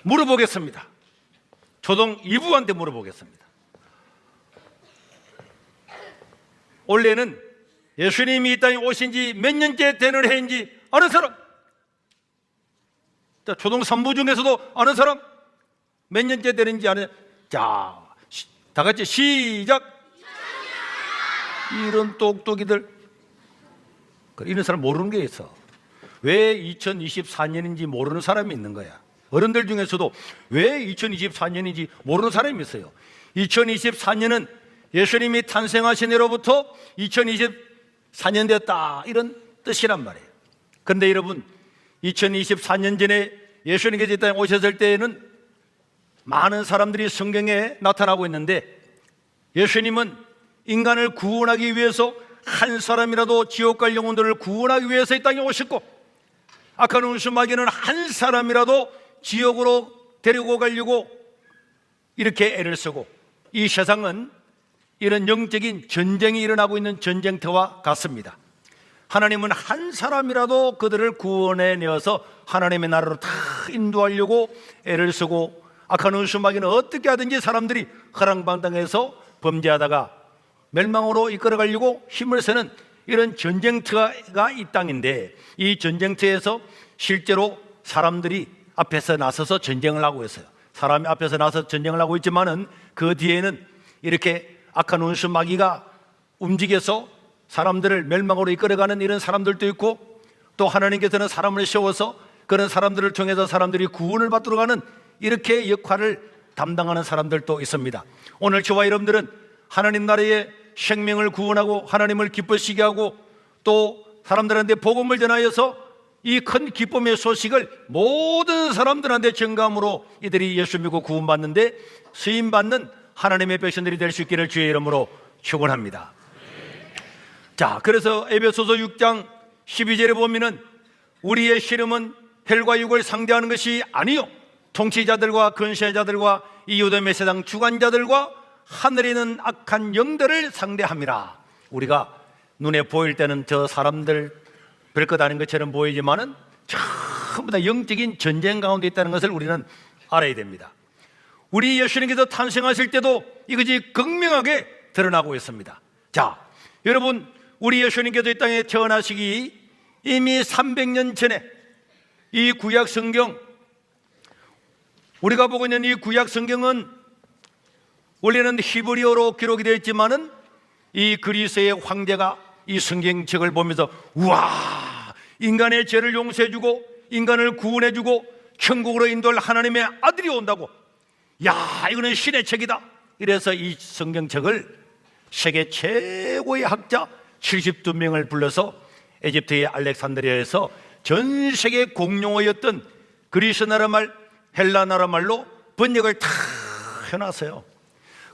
물어보겠습니다. 초등 2부한테 물어보겠습니다. 원래는 예수님이 이 땅에 오신 지 몇 년째 되는 해인지 아는 사람? 자, 초등 3부 중에서도 아는 사람? 몇 년째 되는지 아는? 자, 다 같이 시작. 이런 똑똑이들, 이런 사람 모르는 게 있어. 왜 2024년인지 모르는 사람이 있는 거야. 어른들 중에서도 왜 2024년인지 모르는 사람이 있어요. 2024년은 예수님이 탄생하신 해로부터 2024년 됐다, 이런 뜻이란 말이에요. 그런데 여러분, 2024년 전에 예수님께서 이 땅에 오셨을 때에는 많은 사람들이 성경에 나타나고 있는데, 예수님은 인간을 구원하기 위해서 한 사람이라도 지옥 갈 영혼들을 구원하기 위해서 이 땅에 오셨고, 악한 운수 마귀는 한 사람이라도 지옥으로 데리고 가려고 이렇게 애를 쓰고, 이 세상은 이런 영적인 전쟁이 일어나고 있는 전쟁터와 같습니다. 하나님은 한 사람이라도 그들을 구원해내어서 하나님의 나라로 다 인도하려고 애를 쓰고, 악한 운수 마귀는 어떻게 하든지 사람들이 허랑방탕해서 범죄하다가 멸망으로 이끌어가려고 힘을 쓰는 이런 전쟁터가 이 땅인데, 이 전쟁터에서 실제로 사람들이 앞에서 나서서 전쟁을 하고 있어요. 사람이 앞에서 나서서 전쟁을 하고 있지만은 그 뒤에는 이렇게 악한 운수 마귀가 움직여서 사람들을 멸망으로 이끌어가는 이런 사람들도 있고, 또 하나님께서는 사람을 세워서 그런 사람들을 통해서 사람들이 구원을 받도록 하는 이렇게 역할을 담당하는 사람들도 있습니다. 오늘 저와 여러분들은 하나님 나라의 생명을 구원하고 하나님을 기쁘시게 하고, 또 사람들한테 복음을 전하여서 이 큰 기쁨의 소식을 모든 사람들한테 전감으로 이들이 예수 믿고 구원받는데 쓰임받는 하나님의 백성들이 될 수 있기를 주의 이름으로 축원합니다. 자, 그래서 에베소서 6장 12절에 보면은 우리의 씨름은 혈과 육을 상대하는 것이 아니요 통치자들과 권세자들과 이 요담의 세상 주관자들과 하늘에 있는 악한 영들을 상대함이라. 우리가 눈에 보일 때는 저 사람들 별것 아닌 것처럼 보이지만은 전부 다 영적인 전쟁 가운데 있다는 것을 우리는 알아야 됩니다. 우리 예수님께서 탄생하실 때도 이것이 극명하게 드러나고 있습니다. 자, 여러분, 우리 예수님께서 이 땅에 태어나시기 이미 300년 전에 이 구약 성경, 우리가 보고 있는 이 구약 성경은 원래는 히브리어로 기록이 되어 있지만은 이 그리스의 황제가 이 성경책을 보면서 우와, 인간의 죄를 용서해주고 인간을 구원해주고 천국으로 인도할 하나님의 아들이 온다고, 야, 이거는 신의 책이다. 이래서 이 성경책을 세계 최고의 학자 72명을 불러서 에집트의 알렉산드리아에서 전 세계 공용어였던 그리스 나라 말, 헬라 나라 말로 번역을 다 해놨어요.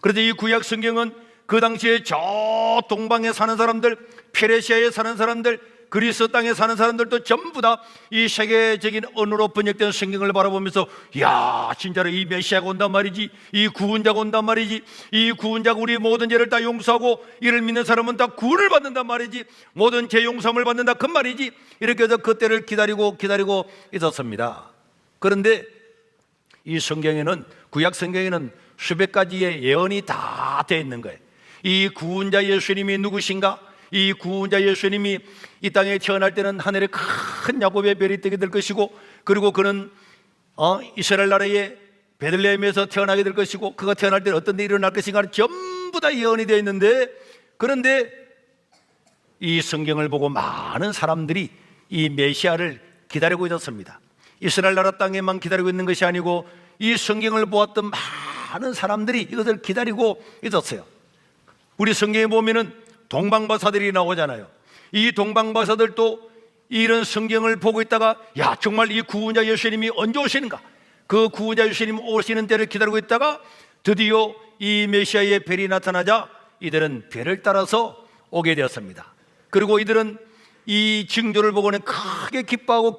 그런데 이 구약 성경은 그 당시에 저 동방에 사는 사람들, 페르시아에 사는 사람들, 그리스 땅에 사는 사람들도 전부 다 이 세계적인 언어로 번역된 성경을 바라보면서, 야, 진짜로 이 메시아가 온단 말이지, 이 구원자가 온단 말이지, 이 구원자가 우리 모든 죄를 다 용서하고 이를 믿는 사람은 다 구원을 받는단 말이지, 모든 죄 용서함을 받는다 그 말이지, 이렇게 해서 그때를 기다리고 있었습니다. 그런데 이 성경에는, 구약 성경에는 수백 가지의 예언이 다 되어 있는 거예요. 이 구원자 예수님이 누구신가? 이 구원자 예수님이 이 땅에 태어날 때는 하늘에 큰 야곱의 별이 뜨게 될 것이고, 그리고 그는 이스라엘 나라의 베들레헴에서 태어나게 될 것이고, 그가 태어날 때는 어떤 일이 일어날 것인가 전부 다 예언이 되어 있는데, 그런데 이 성경을 보고 많은 사람들이 이 메시아를 기다리고 있었습니다. 이스라엘 나라 땅에만 기다리고 있는 것이 아니고 이 성경을 보았던 많은 사람들이 이것을 기다리고 있었어요. 우리 성경에 보면은 동방박사들이 나오잖아요. 이 동방박사들도 이런 성경을 보고 있다가, 야, 정말 이 구원자 예수님이 언제 오시는가? 그 구원자 예수님 오시는 때를 기다리고 있다가 드디어 이 메시아의 별이 나타나자 이들은 별을 따라서 오게 되었습니다. 그리고 이들은 이 징조를 보고는 크게 기뻐하고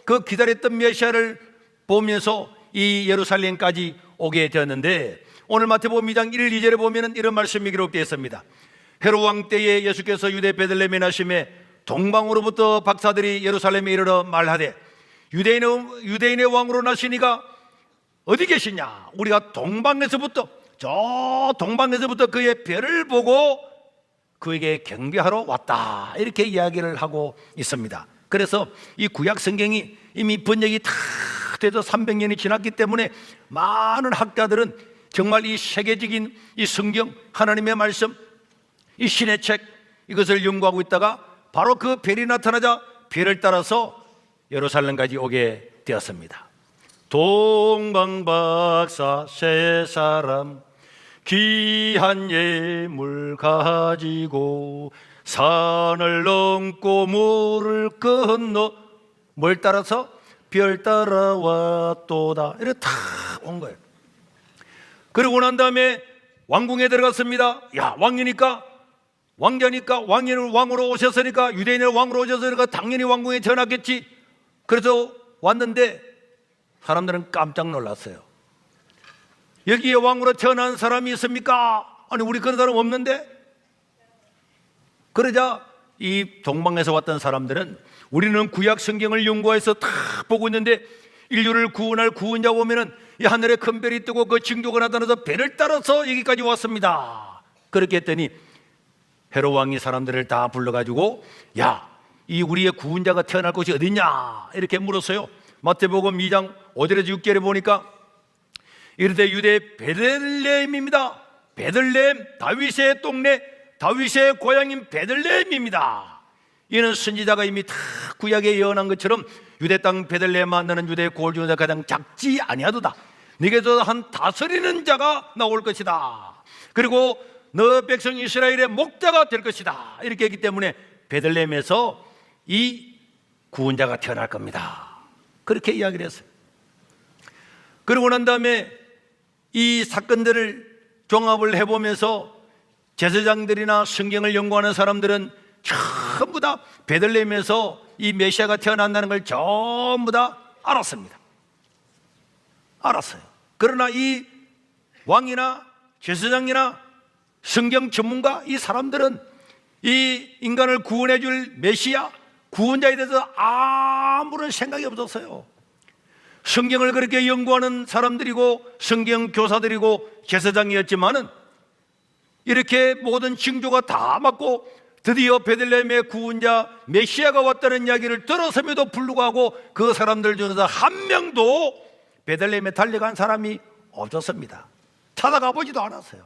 그 기다렸던 메시아를 보면서 이 예루살렘까지 오게 되었는데, 오늘 마태복음 2장 1, 2절에 보면 이런 말씀이 기록되어 있습니다. 헤롯 왕 때에 예수께서 유대 베들레헴에 나심에 동방으로부터 박사들이 예루살렘에 이르러 말하되 유대인의 왕으로 나시니가 어디 계시냐? 우리가 동방에서부터 저 동방에서부터 그의 별을 보고 그에게 경배하러 왔다, 이렇게 이야기를 하고 있습니다. 그래서 이 구약 성경이 이미 번역이 다 돼서 300년이 지났기 때문에 많은 학자들은 정말 이 세계적인 이 성경, 하나님의 말씀, 이 신의 책, 이것을 연구하고 있다가 바로 그 별이 나타나자 별을 따라서 예루살렘까지 오게 되었습니다. 동방박사 세 사람 귀한 예물 가지고 산을 넘고 물을 건너 뭘 따라서? 별 따라왔도다. 이렇게 다 온 거예요. 그러고 난 다음에 왕궁에 들어갔습니다. 야, 왕이니까, 왕자니까, 왕으로 오셨으니까, 유대인을 왕으로 오셨으니까 당연히 왕궁에 전하겠지. 그래서 왔는데 사람들은 깜짝 놀랐어요. 여기에 왕으로 태어난 사람이 있습니까? 아니, 우리 그런 사람 없는데? 그러자 이 동방에서 왔던 사람들은, 우리는 구약 성경을 연구해서 다 보고 있는데 인류를 구원할 구원자 보면은 이 하늘에 큰 별이 뜨고 그 징조가 나타나서 별을 따라서 여기까지 왔습니다. 그렇게 했더니 헤롯 왕이 사람들을 다 불러가지고, 야, 이 우리의 구원자가 태어날 곳이 어디냐, 이렇게 물었어요. 마태복음 2장 5절에서 6절에 보니까 이르되 유대 베들레헴입니다. 베들레헴, 다윗의 동네, 다윗의 고향인 베들레헴입니다. 이는 선지자가 이미 다 구약에 예언한 것처럼 유대 땅 베들레헴아, 너는 유대의 고을 중에서 가장 작지 아니하도다. 네게서 한 다스리는 자가 나올 것이다. 그리고 너 백성 이스라엘의 목자가 될 것이다. 이렇게 했기 때문에 베들레헴에서 이 구원자가 태어날 겁니다. 그렇게 이야기를 했어요. 그러고 난 다음에 이 사건들을 종합을 해보면서 제사장들이나 성경을 연구하는 사람들은 전부 다 베들레헴에서 이 메시아가 태어난다는 걸 전부 다 알았습니다. 알았어요. 그러나 이 왕이나 제사장이나 성경 전문가, 이 사람들은 이 인간을 구원해 줄 메시아, 구원자에 대해서 아무런 생각이 없었어요. 성경을 그렇게 연구하는 사람들이고 성경 교사들이고 제사장이었지만은 이렇게 모든 징조가 다 맞고 드디어 베들레헴의 구원자 메시아가 왔다는 이야기를 들었음에도 불구하고 그 사람들 중에서 한 명도 베들레헴에 달려간 사람이 없었습니다. 찾아가 보지도 않았어요.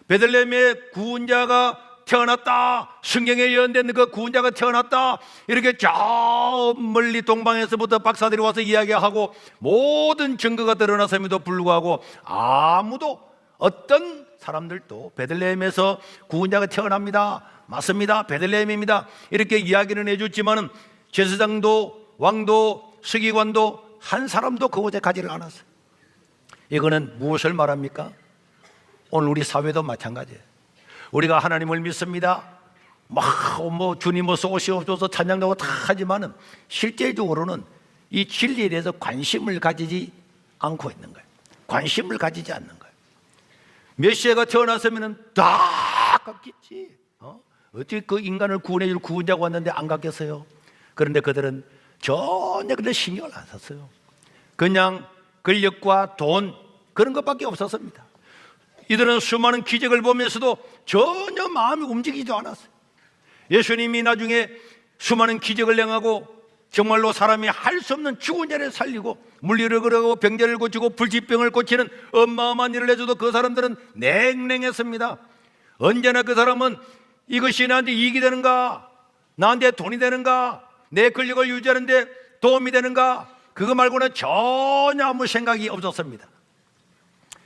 베들레헴의 구원자가 태어났다, 성경에 예언된 그 구원자가 태어났다, 이렇게 저 멀리 동방에서부터 박사들이 와서 이야기하고 모든 증거가 드러났음에도 불구하고 아무도, 어떤 사람들도 베들레헴에서 구원자가 태어납니다, 맞습니다, 베들레헴입니다, 이렇게 이야기는 해줬지만은 제사장도 왕도 서기관도 한 사람도 그곳에 가지를 않았어요. 이거는 무엇을 말합니까? 오늘 우리 사회도 마찬가지예요. 우리가 하나님을 믿습니다, 주님 어서 오시옵소서 찬양하고 다 하지만은 실제적으로는 이 진리에 대해서 관심을 가지지 않고 있는 거예요. 관심을 가지지 않는 거예요. 메시아가 태어났으면 다 갔겠지. 어떻게 그 인간을 구원해 줄 구원자가 왔는데 안 갔겠어요? 그런데 그들은 전혀 그런 신경을 안 썼어요. 그냥 권력과 돈, 그런 것밖에 없었습니다. 이들은 수많은 기적을 보면서도 전혀 마음이 움직이지도 않았어요. 예수님이 나중에 수많은 기적을 행하고 정말로 사람이 할 수 없는 죽은 자를 살리고 물리를 걸어가고 병자를 고치고 불치병을 고치는 어마어마한 일을 해줘도 그 사람들은 냉랭했습니다. 언제나 그 사람은 이것이 나한테 이익이 되는가, 나한테 돈이 되는가, 내 권력을 유지하는데 도움이 되는가, 그거 말고는 전혀 아무 생각이 없었습니다.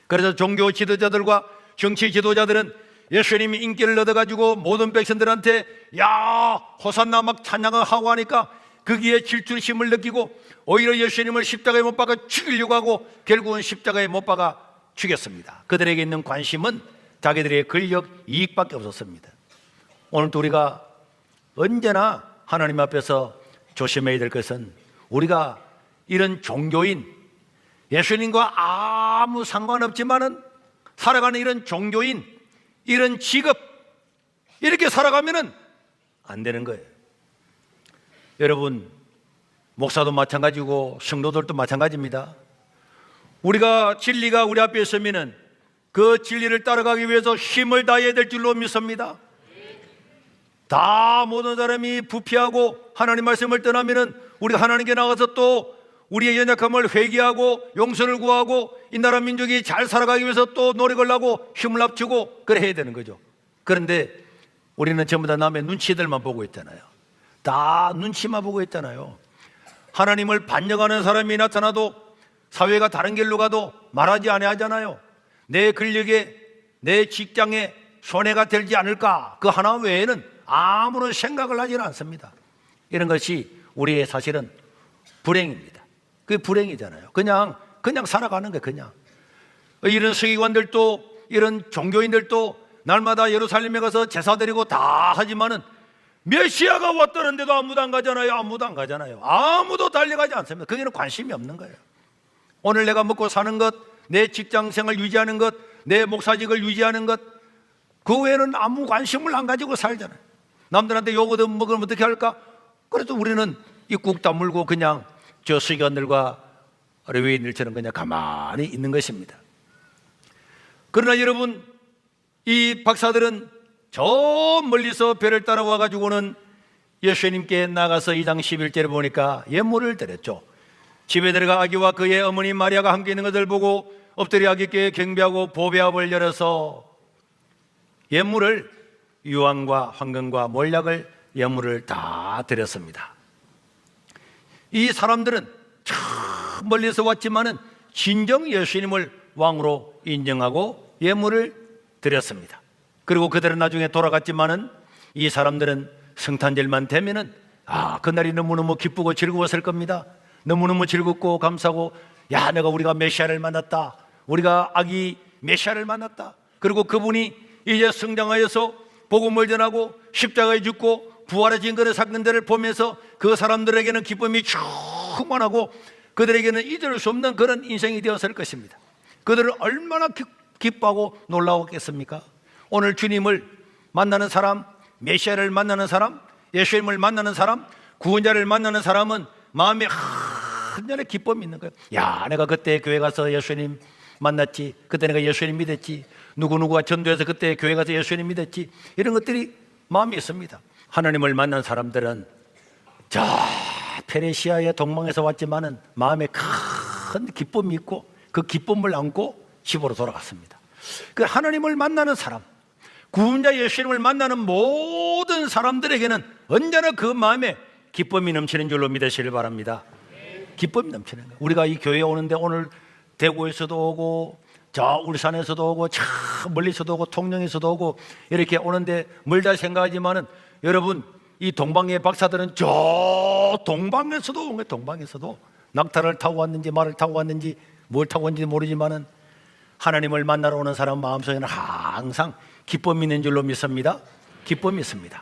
그래서 종교 지도자들과 정치 지도자들은 예수님이 인기를 얻어가지고 모든 백성들한테 야 호산나 막 찬양을 하고 하니까 거기에 질투심을 느끼고 오히려 예수님을 십자가에 못 박아 죽이려고 하고 결국은 십자가에 못 박아 죽였습니다. 그들에게 있는 관심은 자기들의 권력, 이익밖에 없었습니다. 오늘도 우리가 언제나 하나님 앞에서 조심해야 될 것은, 우리가 이런 종교인, 예수님과 아무 상관없지만은 살아가는 이런 종교인, 이런 직업, 이렇게 살아가면은 안 되는 거예요. 여러분, 목사도 마찬가지고 성도들도 마찬가지입니다. 우리가 진리가 우리 앞에 있으면은 그 진리를 따라가기 위해서 힘을 다해야 될 줄로 믿습니다. 다 모든 사람이 부패하고 하나님 말씀을 떠나면은 우리가 하나님께 나가서 또 우리의 연약함을 회개하고 용서를 구하고 이 나라 민족이 잘 살아가기 위해서 또 노력을 하고 힘을 합치고 그래 해야 되는 거죠. 그런데 우리는 전부 다 남의 눈치들만 보고 있잖아요. 다 눈치만 보고 있잖아요. 하나님을 반역하는 사람이 나타나도 사회가 다른 길로 가도 말하지 아니하잖아요. 내 근력에 내 직장에 손해가 되지 않을까, 그 하나 외에는 아무런 생각을 하지는 않습니다. 이런 것이 우리의 사실은 불행입니다. 그게 불행이잖아요. 그냥 살아가는 게 그냥. 이런 서기관들도 이런 종교인들도 날마다 예루살렘에 가서 제사 드리고 다 하지만은 메시아가 왔다는데도 아무도 안 가잖아요. 아무도 달려가지 않습니다. 거기는 관심이 없는 거예요. 오늘 내가 먹고 사는 것, 내 직장 생활 유지하는 것, 내 목사직을 유지하는 것, 그 외에는 아무 관심을 안 가지고 살잖아요. 남들한테 욕 얻으면 어떻게 할까? 그래도 우리는 입국 다물고 그냥 저 서기관들과 레위인들처럼 그냥 가만히 있는 것입니다. 그러나 여러분, 이 박사들은 저 멀리서 배를 따라와 가지고는 예수님께 나가서 2장 11절에 보니까 예물을 드렸죠. 집에 들어가 아기와 그의 어머니 마리아가 함께 있는 것을 보고 엎드려 아기께 경배하고 보배압을 열어서 예물을, 유황과 황금과 몰약을, 예물을 다 드렸습니다. 이 사람들은 저 멀리서 왔지만은 진정 예수님을 왕으로 인정하고 예물을 드렸습니다. 그리고 그들은 나중에 돌아갔지만은 이 사람들은 성탄절만 되면은 그날이 너무너무 기쁘고 즐거웠을 겁니다. 너무너무 즐겁고 감사하고, 우리가 메시아를 만났다, 우리가 아기 메시아를 만났다, 그리고 그분이 이제 성장하여서 복음을 전하고 십자가에 죽고 부활하신 그의 사건들을 보면서 그 사람들에게는 기쁨이 충만하고 그들에게는 잊을 수 없는 그런 인생이 되었을 것입니다. 그들은 얼마나 기뻐하고 놀라웠겠습니까? 오늘 주님을 만나는 사람, 메시아를 만나는 사람, 예수님을 만나는 사람, 구원자를 만나는 사람은 마음에 한전의 기쁨이 있는 거예요. 내가 그때 교회 가서 예수님 만났지, 그때 내가 예수님 믿었지, 누구누구가 전도해서 그때 교회 가서 예수님 믿었지, 이런 것들이 마음에 있습니다. 하나님을 만난 사람들은 저 페르시아의 동방에서 왔지만은 마음에 큰 기쁨이 있고 그 기쁨을 안고 집으로 돌아갔습니다. 그 하나님을 만나는 사람, 구원자 예수님을 만나는 모든 사람들에게는 언제나 그 마음에 기쁨이 넘치는 줄로 믿으시길 바랍니다. 기쁨이 넘치는 거예요. 우리가 이 교회에 오는데 오늘 대구에서도 오고 저 울산에서도 오고 저 멀리서도 오고 통영에서도 오고 이렇게 오는데 멀다 생각하지만은 여러분, 이 동방의 박사들은 저 동방에서도 온 거예요. 동방에서도 낙타를 타고 왔는지 말을 타고 왔는지 뭘 타고 왔는지 모르지만은 하나님을 만나러 오는 사람 마음속에는 항상 기쁨이 있는 줄로 믿습니다. 기쁨이 있습니다.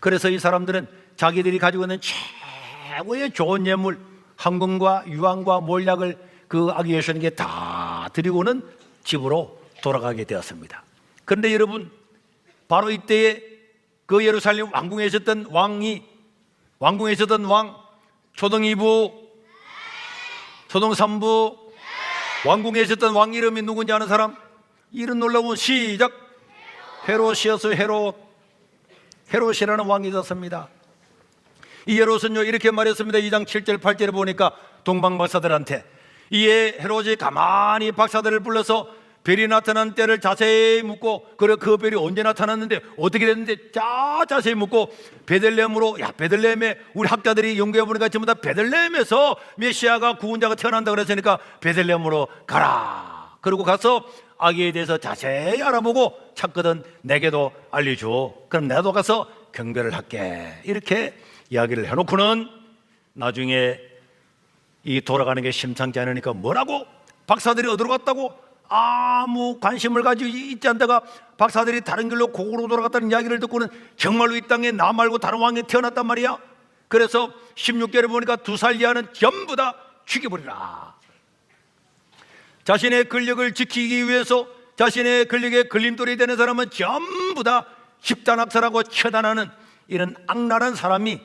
그래서 이 사람들은 자기들이 가지고 있는 최고의 좋은 예물, 황금과 유황과 몰약을 그 아기 예수님께 다 드리고는 집으로 돌아가게 되었습니다. 그런데 여러분, 바로 이때에 그 예루살렘 왕궁에 있었던 왕, 초등 2부, 초등 3부, 왕궁에 있었던 왕 이름이 누군지 아는 사람? 이름 놀라운 시작. 헤롯이었어요. 헤롯이라는 왕이 있었습니다. 이 헤롯은요 이렇게 말했습니다. 2장 7절 8절에 보니까 동방 박사들한테, 이에 헤롯이 가만히 박사들을 불러서 별이 나타난 때를 자세히 묻고, 그래 그 별이 언제 나타났는데 어떻게 됐는데 자세히 묻고, 베들레헴으로, 베들레헴에 우리 학자들이 연구해 보니까 전부 다 베들레헴에서 메시아가 구원자가 태어난다 그랬으니까 베들레헴으로 가라. 그리고 가서 아기에 대해서 자세히 알아보고 찾거든 내게도 알려줘. 그럼 나도 가서 경배를 할게. 이렇게 이야기를 해놓고는 나중에 이 돌아가는 게 심상치 않으니까 뭐라고? 박사들이 어디로 갔다고? 아무 관심을 가지고 있지 않다가 박사들이 다른 길로 고국으로 돌아갔다는 이야기를 듣고는 정말로 이 땅에 나 말고 다른 왕이 태어났단 말이야. 그래서 16절에 보니까 2살 이하는 전부 다 죽여버리라. 자신의 권력을 지키기 위해서 자신의 권력에 걸림돌이 되는 사람은 전부 다 집단학살하고 처단하는 이런 악랄한 사람이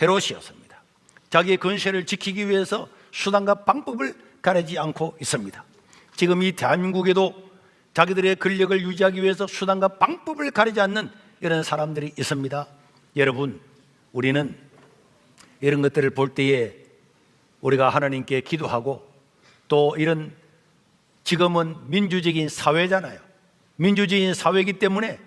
헤롯이었습니다. 자기의 권세를 지키기 위해서 수단과 방법을 가리지 않고 있습니다. 지금 이 대한민국에도 자기들의 권력을 유지하기 위해서 수단과 방법을 가리지 않는 이런 사람들이 있습니다. 여러분, 우리는 이런 것들을 볼 때에 우리가 하나님께 기도하고, 또 이런 지금은 민주적인 사회잖아요. 민주적인 사회이기 때문에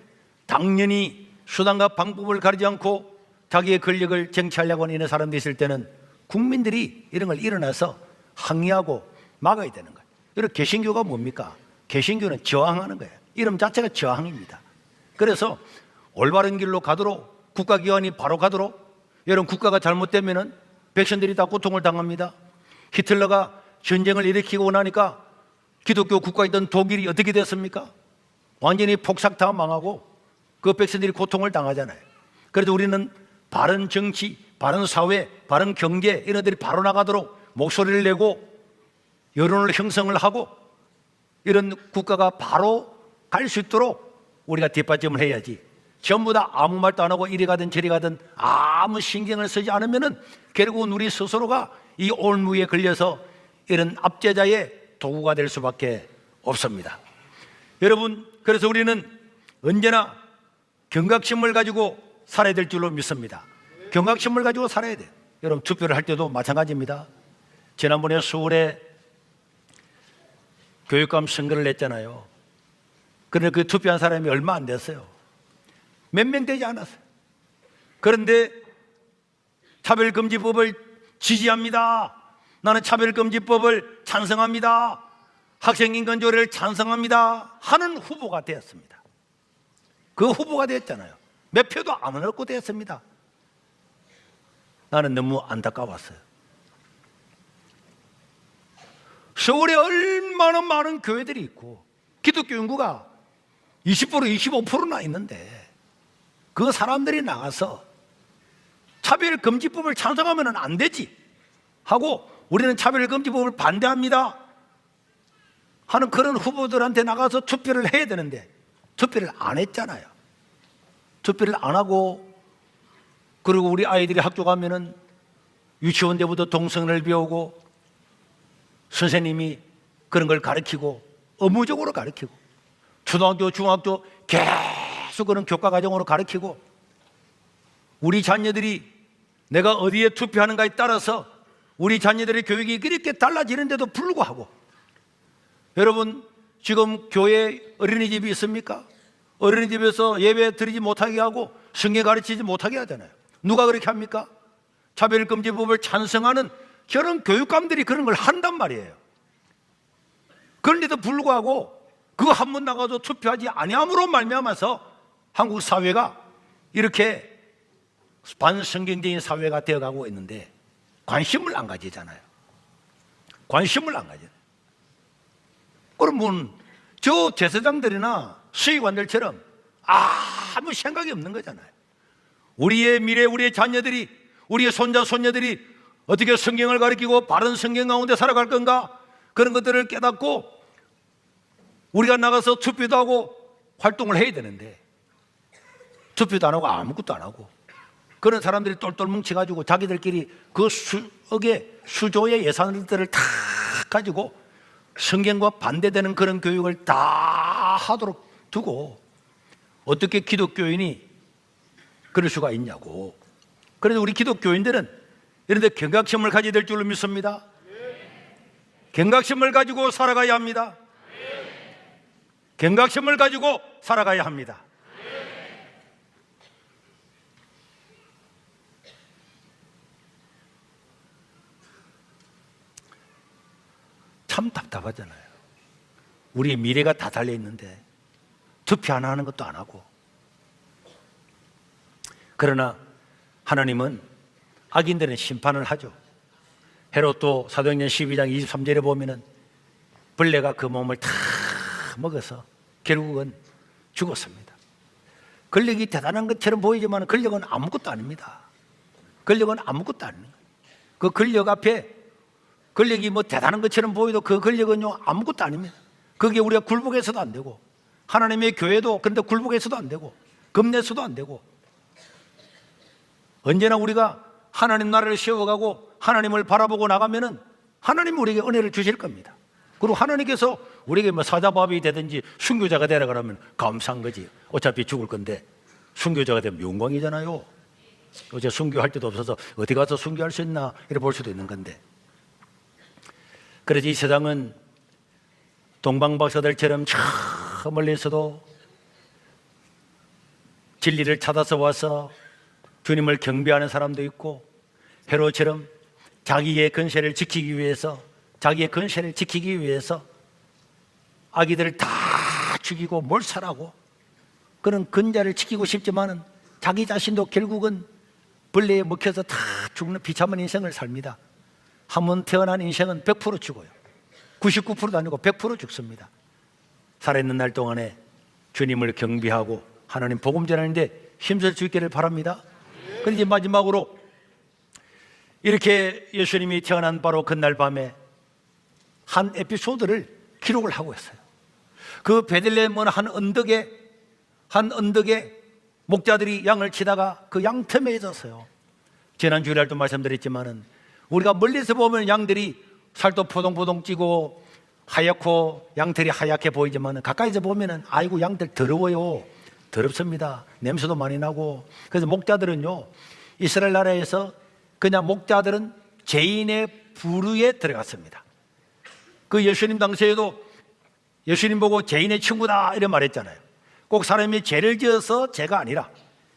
당연히 수단과 방법을 가리지 않고 자기의 권력을 쟁취하려고 하는 이런 사람들이 있을 때는 국민들이 이런 걸 일어나서 항의하고 막아야 되는 거예요. 여러분, 개신교가 뭡니까? 개신교는 저항하는 거예요. 이름 자체가 저항입니다. 그래서 올바른 길로 가도록, 국가기관이 바로 가도록, 여러분, 국가가 잘못되면은 백성들이 다 고통을 당합니다. 히틀러가 전쟁을 일으키고 나니까 기독교 국가이던 독일이 어떻게 됐습니까? 완전히 폭삭 다 망하고 그 백성들이 고통을 당하잖아요. 그래도 우리는 바른 정치, 바른 사회, 바른 경제, 이런 것들이 바로 나가도록 목소리를 내고 여론을 형성을 하고 이런 국가가 바로 갈 수 있도록 우리가 뒷받침을 해야지, 전부 다 아무 말도 안 하고 이리 가든 저리 가든 아무 신경을 쓰지 않으면은 결국은 우리 스스로가 이 올무에 걸려서 이런 압제자의 도구가 될 수밖에 없습니다. 여러분, 그래서 우리는 언제나 경각심을 가지고 살아야 될 줄로 믿습니다. 경각심을 가지고 살아야 돼요. 여러분, 투표를 할 때도 마찬가지입니다. 지난번에 서울에 교육감 선거를 냈잖아요. 그런데 그 투표한 사람이 얼마 안 됐어요. 몇 명 되지 않았어요. 그런데 차별금지법을 지지합니다, 나는 차별금지법을 찬성합니다, 학생인권조례를 찬성합니다 하는 후보가 되었습니다. 그 후보가 됐잖아요. 몇 표도 안 얻고 됐습니다. 나는 너무 안타까웠어요. 서울에 얼마나 많은 교회들이 있고 기독교 인구가 20% 25%나 있는데 그 사람들이 나가서 차별금지법을 찬성하면 안 되지 하고 우리는 차별금지법을 반대합니다 하는 그런 후보들한테 나가서 투표를 해야 되는데 투표를 안 했잖아요. 투표를 안 하고, 그리고 우리 아이들이 학교 가면은 유치원 때부터 동성애를 배우고 선생님이 그런 걸 가르치고 의무적으로 가르치고 초등학교, 중학교 계속 그런 교과 과정으로 가르치고 우리 자녀들이 내가 어디에 투표하는가에 따라서 우리 자녀들의 교육이 그렇게 달라지는데도 불구하고, 여러분, 지금 교회 어린이집이 있습니까? 어린이집에서 예배 드리지 못하게 하고 성경 가르치지 못하게 하잖아요. 누가 그렇게 합니까? 차별금지법을 찬성하는 저런 교육감들이 그런 걸 한단 말이에요. 그런데도 불구하고 그거 한 번 나가도 투표하지 아니함으로 말미암아서 한국 사회가 이렇게 반성경적인 사회가 되어가고 있는데 관심을 안 가지잖아요. 관심을 안 가져요. 그러면 저 제사장들이나 수의관들처럼 아무 생각이 없는 거잖아요. 우리의 미래, 우리의 자녀들이, 우리의 손자, 손녀들이 어떻게 성경을 가르치고 바른 성경 가운데 살아갈 건가, 그런 것들을 깨닫고 우리가 나가서 투표도 하고 활동을 해야 되는데 투표도 안 하고 아무것도 안 하고 그런 사람들이 똘똘 뭉쳐가지고 자기들끼리 그 수억의 수조의 예산들을 다 가지고 성경과 반대되는 그런 교육을 다 하도록 두고 어떻게 기독교인이 그럴 수가 있냐고. 그래서 우리 기독교인들은 이런 데 경각심을 가져야 될 줄로 믿습니다. 경각심을 가지고 살아가야 합니다. 경각심을 가지고 살아가야 합니다. 참 답답하잖아요. 우리의 미래가 다 달려있는데 투표 하나 하는 것도 안 하고. 그러나 하나님은 악인들은 심판을 하죠. 헤롯도 사도행전 12장 23절에 보면은 벌레가 그 몸을 다 먹어서 결국은 죽었습니다. 권력이 대단한 것처럼 보이지만 권력은 아무것도 아닙니다. 권력은 아무것도 아닙니다. 그 권력 앞에 권력이 뭐 대단한 것처럼 보여도 그 권력은요 아무것도 아닙니다. 그게 우리가 굴복해서도 안 되고 하나님의 교회도 그런데 굴복해서도 안 되고 겁내서도 안 되고, 언제나 우리가 하나님 나라를 세워가고 하나님을 바라보고 나가면은 하나님이 우리에게 은혜를 주실 겁니다. 그리고 하나님께서 우리에게 뭐 사자밥이 되든지 순교자가 되라 그러면 감사한 거지. 어차피 죽을 건데 순교자가 되면 영광이잖아요. 어제 순교할 데도 없어서 어디 가서 순교할 수 있나 이렇게 볼 수도 있는 건데. 그래서 이 세상은 동방박사들처럼 저 멀리서도 진리를 찾아서 와서 주님을 경배하는 사람도 있고, 헤롯처럼 자기의 근세를 지키기 위해서 아기들을 다 죽이고 몰살하고 그런 근자를 지키고 싶지만은 자기 자신도 결국은 벌레에 먹혀서 다 죽는 비참한 인생을 삽니다. 한 번 태어난 인생은 100% 죽어요. 99%도 아니고 100% 죽습니다. 살아있는 날 동안에 주님을 경배하고 하나님 복음 전하는데 힘쓸 수 있기를 바랍니다. 그런데 이제 마지막으로 이렇게 예수님이 태어난 바로 그날 밤에 한 에피소드를 기록을 하고 있어요. 그 베들레헴 어느 한 언덕에 목자들이 양을 치다가 그 양틈에 있었어요. 지난 주일날도 말씀드렸지만은 우리가 멀리서 보면 양들이 살도 포동포동 찌고 하얗고 양털이 하얗게 보이지만 가까이서 보면은 아이고 양들 더러워요. 더럽습니다. 냄새도 많이 나고. 그래서 목자들은요, 이스라엘 나라에서 그냥 목자들은 죄인의 부류에 들어갔습니다. 그 예수님 당시에도 예수님 보고 죄인의 친구다 이런 말했잖아요. 꼭 사람이 죄를 지어서 죄가 아니라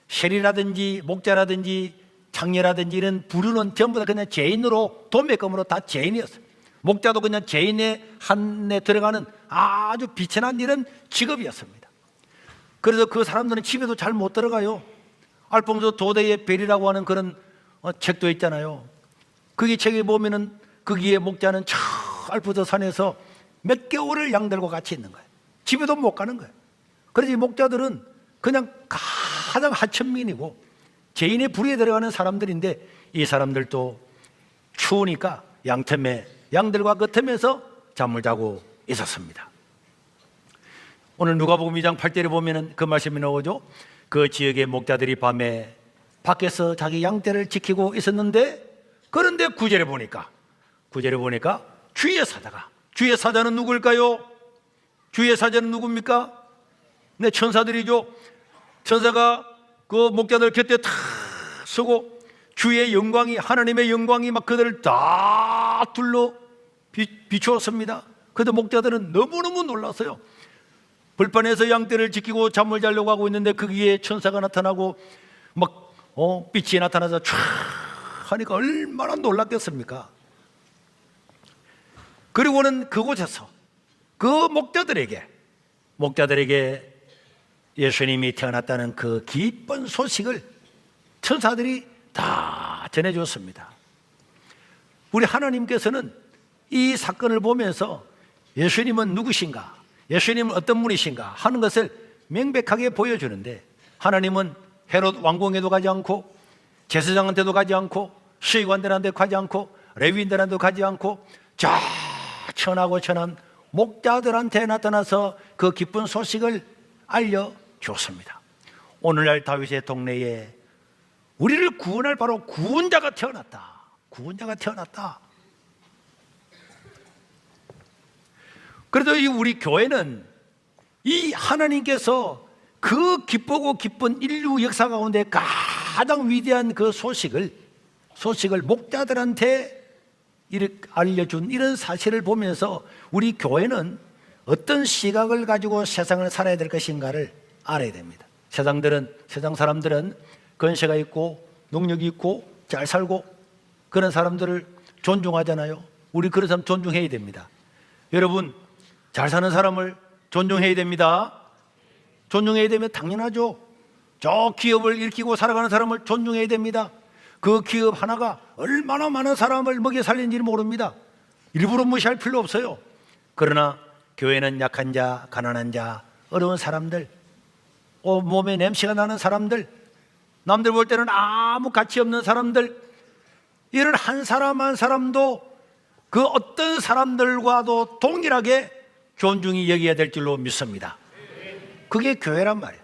세리라든지 목자라든지 장녀라든지 이런 부류는 전부 다 그냥 죄인으로 도매금으로 다 죄인이었어요. 목자도 그냥 죄인의 한에 들어가는 아주 비천한 이런 직업이었습니다. 그래서 그 사람들은 집에도 잘 못 들어가요. 알폰소 도대의 벨이라고 하는 그런 책도 있잖아요. 거기 책에 보면은 거기에 목자는 저 알프스 산에서 몇 개월을 양들과 같이 있는 거예요. 집에도 못 가는 거예요. 그래서 이 목자들은 그냥 가장 하천민이고 죄인의 부류에 들어가는 사람들인데, 이 사람들도 추우니까 양들과 그 틈에서 잠을 자고 있었습니다. 오늘 누가복음 2장 8절에 보면은 그 말씀이 나오죠. 그 지역의 목자들이 밤에 밖에서 자기 양떼를 지키고 있었는데, 그런데 9절에 보니까 주의 사자는 누구일까요? 주의 사자는 누굽니까? 네, 천사들이죠. 천사가 그 목자들 곁에 탁 서고 주의 영광이, 하나님의 영광이 막 그들을 다 둘러 비추었습니다. 그런데 목자들은 너무너무 놀랐어요. 벌판에서 양떼를 지키고 잠을 자려고 하고 있는데 거기에 천사가 나타나고 막 빛이 나타나서 촤 하니까 얼마나 놀랐겠습니까? 그리고는 그곳에서 그 목자들에게 예수님이 태어났다는 그 기쁜 소식을 천사들이 다 전해줬습니다. 우리 하나님께서는 이 사건을 보면서 예수님은 누구신가, 예수님은 어떤 분이신가 하는 것을 명백하게 보여주는데, 하나님은 헤롯 왕궁에도 가지 않고 제사장한테도 가지 않고 서기관들한테 가지 않고 레위인들한테도 가지 않고 저 천하고 천한 목자들한테 나타나서 그 기쁜 소식을 알려주었습니다. 오늘날 다윗의 동네에 우리를 구원할 바로 구원자가 태어났다. 그래도 이 우리 교회는 이 하나님께서 그 기쁘고 기쁜 인류 역사 가운데 가장 위대한 그 소식을 목자들한테 이렇게 알려준 이런 사실을 보면서 우리 교회는 어떤 시각을 가지고 세상을 살아야 될 것인가를 알아야 됩니다. 세상 사람들은 권세가 있고 능력이 있고 잘 살고 그런 사람들을 존중하잖아요. 우리 그런 사람 존중해야 됩니다. 여러분, 잘 사는 사람을 존중해야 됩니다. 존중해야 되면 당연하죠. 저 기업을 일으키고 살아가는 사람을 존중해야 됩니다. 그 기업 하나가 얼마나 많은 사람을 먹여 살리는지 모릅니다. 일부러 무시할 필요 없어요. 그러나 교회는 약한 자, 가난한 자, 어려운 사람들, 몸에 냄새가 나는 사람들, 남들 볼 때는 아무 가치 없는 사람들, 이런 한 사람 한 사람도 그 어떤 사람들과도 동일하게 존중이 여겨야 될 줄로 믿습니다. 그게 교회란 말이에요.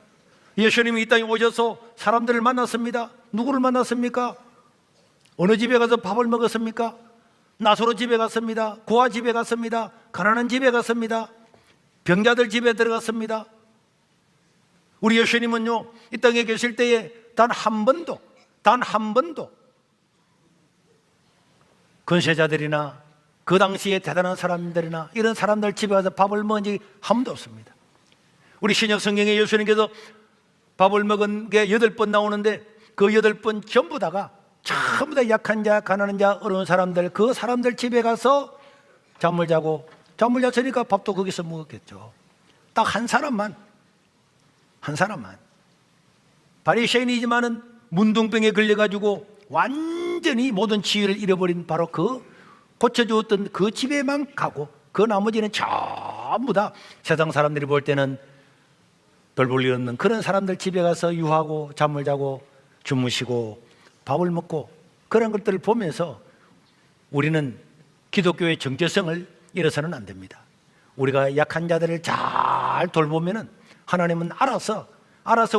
예수님이 이 땅에 오셔서 사람들을 만났습니다. 누구를 만났습니까? 어느 집에 가서 밥을 먹었습니까? 나사로 집에 갔습니다. 고아 집에 갔습니다. 가난한 집에 갔습니다. 병자들 집에 들어갔습니다. 우리 예수님은요, 이 땅에 계실 때에 단 한 번도 권세자들이나 그 당시에 대단한 사람들이나 이런 사람들 집에 가서 밥을 먹은 적이 한 번도 없습니다. 우리 신약 성경에 예수님께서 밥을 먹은 게 8번 나오는데 그 8번 전부 다 약한 자, 가난한 자, 어려운 사람들, 그 사람들 집에 가서 잠을 잤으니까 밥도 거기서 먹었겠죠. 딱 한 사람만 바리새인이지만은 문둥병에 걸려가지고 완전히 모든 지위를 잃어버린 바로 그 고쳐주었던 그 집에만 가고, 그 나머지는 전부 다 세상 사람들이 볼 때는 별 볼 일 없는 그런 사람들 집에 가서 유하고 잠을 자고 주무시고 밥을 먹고, 그런 것들을 보면서 우리는 기독교의 정체성을 잃어서는 안 됩니다. 우리가 약한 자들을 잘 돌보면은 하나님은 알아서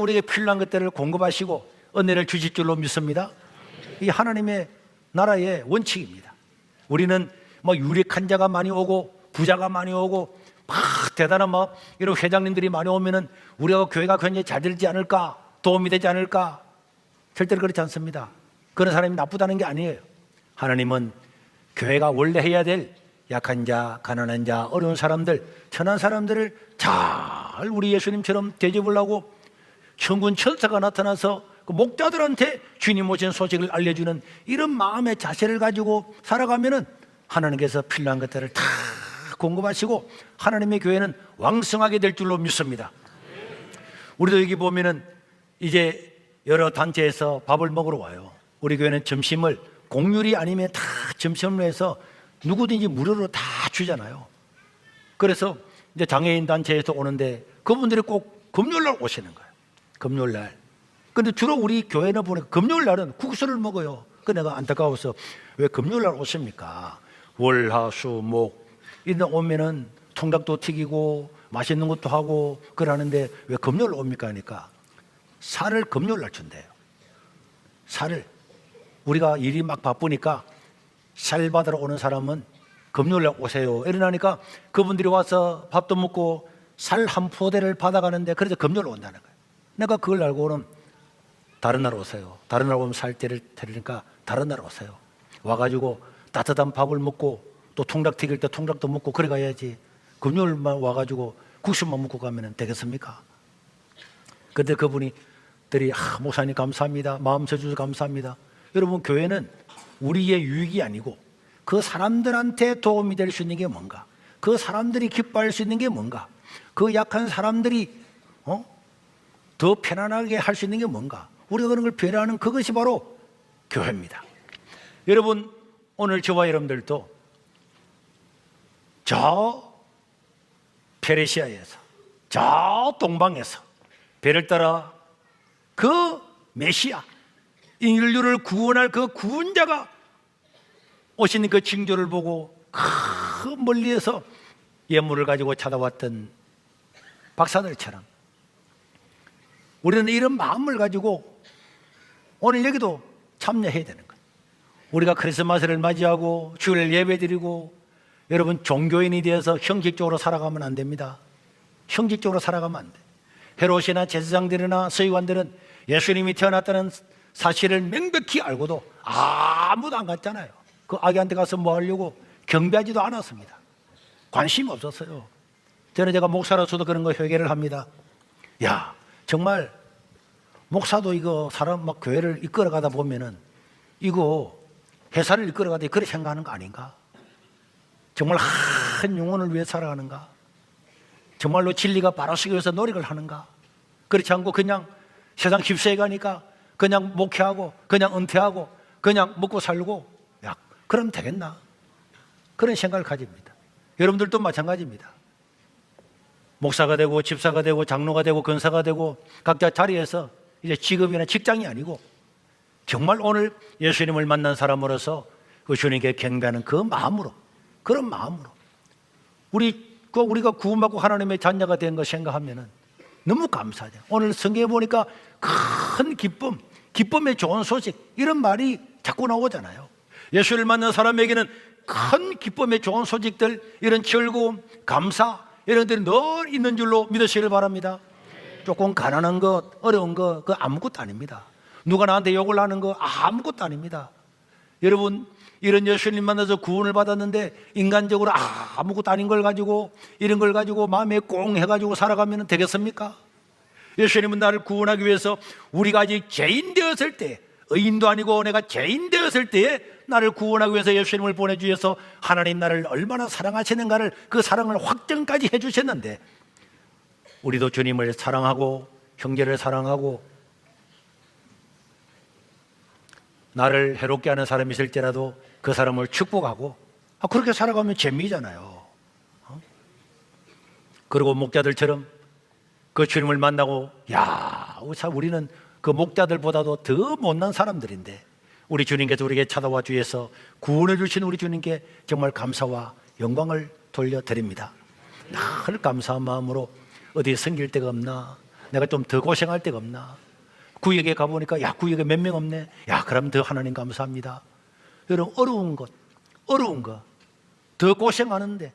우리에게 필요한 것들을 공급하시고 은혜를 주실 줄로 믿습니다. 이 하나님의 나라의 원칙입니다. 우리는 유력한 자가 많이 오고 부자가 많이 오고 대단한 이런 회장님들이 많이 오면은 우리가 교회가 굉장히 잘 되지 않을까, 도움이 되지 않을까. 절대로 그렇지 않습니다. 그런 사람이 나쁘다는 게 아니에요. 하나님은 교회가 원래 해야 될 약한 자, 가난한 자, 어려운 사람들, 천한 사람들을 잘 우리 예수님처럼 대접하려고 천군 천사가 나타나서 그 목자들한테 주님 오신 소식을 알려주는 이런 마음의 자세를 가지고 살아가면은 하나님께서 필요한 것들을 다 공급하시고 하나님의 교회는 왕성하게 될 줄로 믿습니다. 우리도 여기 보면은 이제 여러 단체에서 밥을 먹으러 와요. 우리 교회는 점심을 공휴일이 아니면 다 점심을 해서 누구든지 무료로 다 주잖아요. 그래서 이제 장애인 단체에서 오는데 그분들이 꼭 금요일날 오시는 거예요. 금요일날. 근데 주로 우리 교회는 보니까 금요일날은 국수를 먹어요. 그 내가 안타까워서 왜 금요일날 오십니까? 월, 화, 수, 목 이런 오면은 통닭도 튀기고 맛있는 것도 하고 그러는데 왜 금요일 옵니까? 하니까 살을 금요일날 준대요. 살을. 우리가 일이 막 바쁘니까 살 받으러 오는 사람은 금요일날 오세요 이러니까 그분들이 와서 밥도 먹고 살 한 포대를 받아가는데 그래서 금요일 온다는 거예요. 내가 그걸 알고는 다른 날 오세요. 다른 날 오면 살때를 테리니까 다른 날 오세요. 와가지고 따뜻한 밥을 먹고 또 통닭 튀길 때 통닭도 먹고 그래 가야지. 금요일만 와가지고 국수만 먹고 가면 되겠습니까? 근데 그분들이 목사님 감사합니다. 마음 써주셔서 감사합니다. 여러분, 교회는 우리의 유익이 아니고 그 사람들한테 도움이 될 수 있는 게 뭔가, 그 사람들이 기뻐할 수 있는 게 뭔가, 그 약한 사람들이 더 편안하게 할 수 있는 게 뭔가, 우리가 그런 걸 배려하는 그것이 바로 교회입니다. 여러분, 오늘 저와 여러분들도 저 페르시아에서, 저 동방에서 배를 따라 그 메시아, 인류를 구원할 그 구원자가 오시는 그 징조를 보고 그 멀리에서 예물을 가지고 찾아왔던 박사들처럼 우리는 이런 마음을 가지고 오늘 여기도 참여해야 되는 거예요. 우리가 크리스마스를 맞이하고 주일 예배드리고, 여러분, 종교인이 되어서 형식적으로 살아가면 안 됩니다. 형식적으로 살아가면 안 돼. 헤롯이나 제사장들이나 서기관들은 예수님이 태어났다는 사실을 명백히 알고도 아무도 안 갔잖아요. 그 아기한테 가서 뭐 하려고? 경배하지도 않았습니다. 관심이 없었어요. 저는 제가 목사로서도 그런 거 회개를 합니다. 야, 정말 목사도 이거 사람 막 교회를 이끌어가다 보면은 이거 회사를 이끌어가다 그렇게 생각하는 거 아닌가? 정말 한 영혼을 위해 살아가는가? 정말로 진리가 바로 서기 위해서 노력을 하는가? 그렇지 않고 그냥 세상 휩싸여 가니까 그냥 목회하고 그냥 은퇴하고 그냥 먹고 살고, 야, 그럼 되겠나? 그런 생각을 가집니다. 여러분들도 마찬가지입니다. 목사가 되고 집사가 되고 장로가 되고 권사가 되고 각자 자리에서 이제 직업이나 직장이 아니고 정말 오늘 예수님을 만난 사람으로서 그 주님께 경배하는 그 마음으로, 그런 마음으로 우리가 구원받고 하나님의 자녀가 된 거 생각하면은 너무 감사하죠. 오늘 성경에 보니까 큰 기쁨, 기쁨의 좋은 소식 이런 말이 자꾸 나오잖아요. 예수를 만난 사람에게는 큰 기쁨의 좋은 소식들, 이런 즐거움, 감사 이런 것들이 늘 있는 줄로 믿으시길 바랍니다. 조금 가난한 것, 어려운 것, 그거 아무것도 아닙니다. 누가 나한테 욕을 하는 거 아무것도 아닙니다. 여러분, 이런 예수님 만나서 구원을 받았는데 인간적으로 아무것도 아닌 걸 가지고, 이런 걸 가지고 마음에 꽁 해가지고 살아가면 되겠습니까? 예수님은 나를 구원하기 위해서 우리가 아직 죄인 되었을 때, 의인도 아니고 내가 죄인 되었을 때에 나를 구원하기 위해서 예수님을 보내주셔서 하나님 나를 얼마나 사랑하시는가를, 그 사랑을 확정까지 해주셨는데, 우리도 주님을 사랑하고 형제를 사랑하고 나를 해롭게 하는 사람이 있을지라도 그 사람을 축복하고, 그렇게 살아가면 재미잖아요. 그리고 목자들처럼 그 주님을 만나고, 야, 우리는 그 목자들보다도 더 못난 사람들인데 우리 주님께서 우리에게 찾아와 주셔서 구원해 주신 우리 주님께 정말 감사와 영광을 돌려드립니다. 늘 감사한 마음으로, 어디 섬길 데가 없나, 내가 좀 더 고생할 데가 없나, 구역에 가보니까 야, 구역에 몇 명 없네, 야, 그럼 더 하나님 감사합니다. 여러분, 어려운 것, 더 고생하는데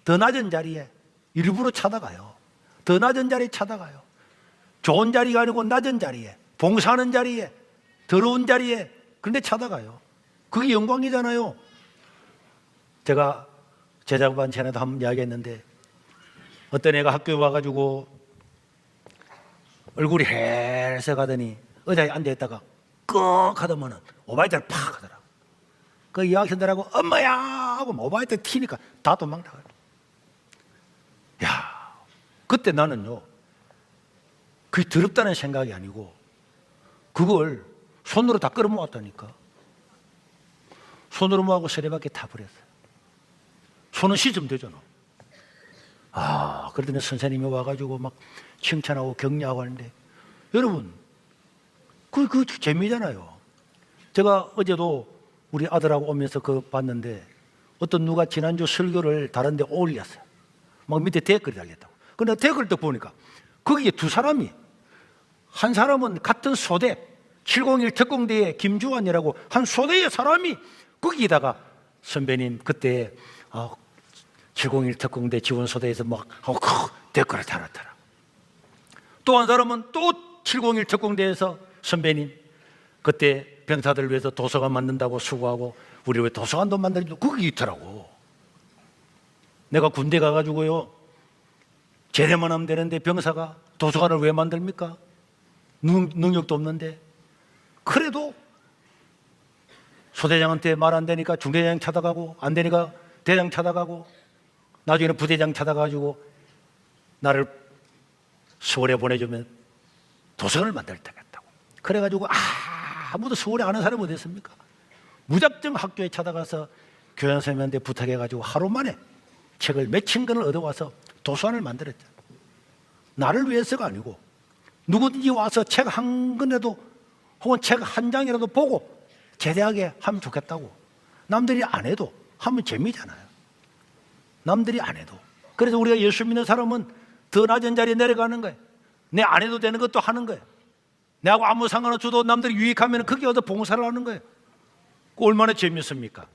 더 낮은 자리에 일부러 찾아가요. 더 낮은 자리에 찾아가요. 좋은 자리가 아니고 낮은 자리에, 봉사하는 자리에, 더러운 자리에, 그런데 찾아가요. 그게 영광이잖아요. 제가 제자반 전에도 한번 이야기했는데, 어떤 애가 학교에 와가지고 얼굴이 헬새 가더니 의자에 앉아있다가 꺽 하더만은 오바이트를 팍 하더라고. 그 여학생들하고 엄마야 하고 오바이트 튀니까 다 도망가요. 야, 그때 나는요, 그게 더럽다는 생각이 아니고 그걸 손으로 다 끌어 모았다니까. 손으로 모아고 세례받게 다 버렸어요. 손은 씻으면 되잖아. 그러더니 선생님이 와가지고 막 칭찬하고 격려하고 하는데, 여러분, 그 재미잖아요. 제가 어제도 우리 아들하고 오면서 그거 봤는데, 어떤 누가 지난주 설교를 다른 데 올렸어요. 막 밑에 댓글이 달렸다고. 근데 댓글 딱 보니까 거기에 두 사람이, 한 사람은 같은 소대 701 특공대의 김주환이라고 한 소대의 사람이 거기다가 선배님 그때 701 특공대 지원소대에서 막 댓글을 달았더라. 또 한 사람은 또 701 특공대에서 선배님 그때 병사들을 위해서 도서관 만든다고 수고하고 우리 왜 도서관도 만들고, 그게 있더라고. 내가 군대 가가지고요, 제대만 하면 되는데 병사가 도서관을 왜 만듭니까? 능력도 없는데. 그래도 소대장한테 말 안 되니까 중대장 찾아가고, 안 되니까 대장 찾아가고, 나중에는 부대장 찾아가지고 나를 서울에 보내주면 도서관을 만들 때겠다고. 그래가지고 아무도 서울에 아는 사람이 어디 있습니까? 무작정 학교에 찾아가서 교장 선생님한테 부탁해가지고 하루 만에 책을 몇천 권을 얻어와서 도서관을 만들었잖아. 나를 위해서가 아니고 누구든지 와서 책 한 권이라도 혹은 책 한 장이라도 보고 제대하게 하면 좋겠다고. 남들이 안 해도 하면 재미잖아요. 남들이 안 해도. 그래서 우리가 예수 믿는 사람은 더 낮은 자리에 내려가는 거예요. 내 안 해도 되는 것도 하는 거예요. 내하고 아무 상관없어도 남들이 유익하면 그게 어디 봉사를 하는 거예요. 얼마나 재밌습니까?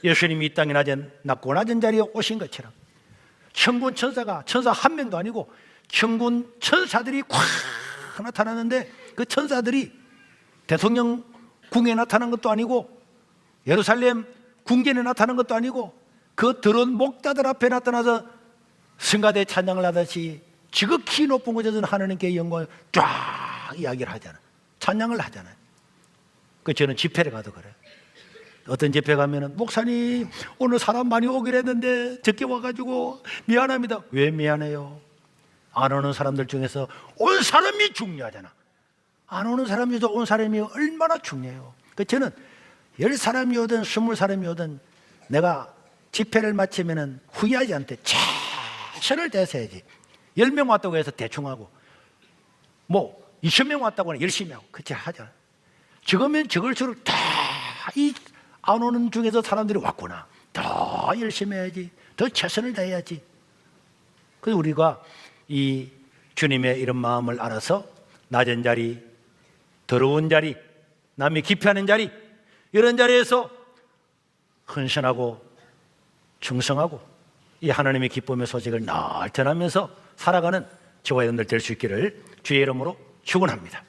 예수님이 이 땅에 낮고 낮은 자리에 오신 것처럼 천군 천사가, 천사 한 명도 아니고 천군 천사들이 콱 나타나는데, 그 천사들이 대통령 궁에 나타난 것도 아니고 예루살렘 궁전에 나타난 것도 아니고 그 더러운 목자들 앞에 나타나서 성가대 찬양을 하듯이 지극히 높은 곳에서 하나님께 영광을 쫙 이야기를 하잖아요. 찬양을 하잖아요. 그 저는 집회를 가도 그래요. 어떤 집회 가면은 목사님 오늘 사람 많이 오기로 했는데 적게 와가지고 미안합니다. 왜 미안해요? 안 오는 사람들 중에서 온 사람이 중요하잖아. 안 오는 사람이 온 사람이 얼마나 중요해요. 그 저는 10사람이 오든 20사람이 오든 내가 집회를 마치면은 후회하지 않대. 최선을 다해야지. 10명 왔다고 해서 대충 하고, 뭐 20명 왔다고 해서 열심히 하고, 그렇게 하잖아. 적으면 적을수록 다 이 안 오는 중에서 사람들이 왔구나, 더 열심히 해야지, 더 최선을 다해야지. 그래서 우리가 이 주님의 이런 마음을 알아서 낮은 자리, 더러운 자리, 남이 기피하는 자리, 이런 자리에서 헌신하고 충성하고 이 하나님의 기쁨의 소식을 늘 전하면서 살아가는 저와 여러분들 될 수 있기를 주의 이름으로 축원합니다.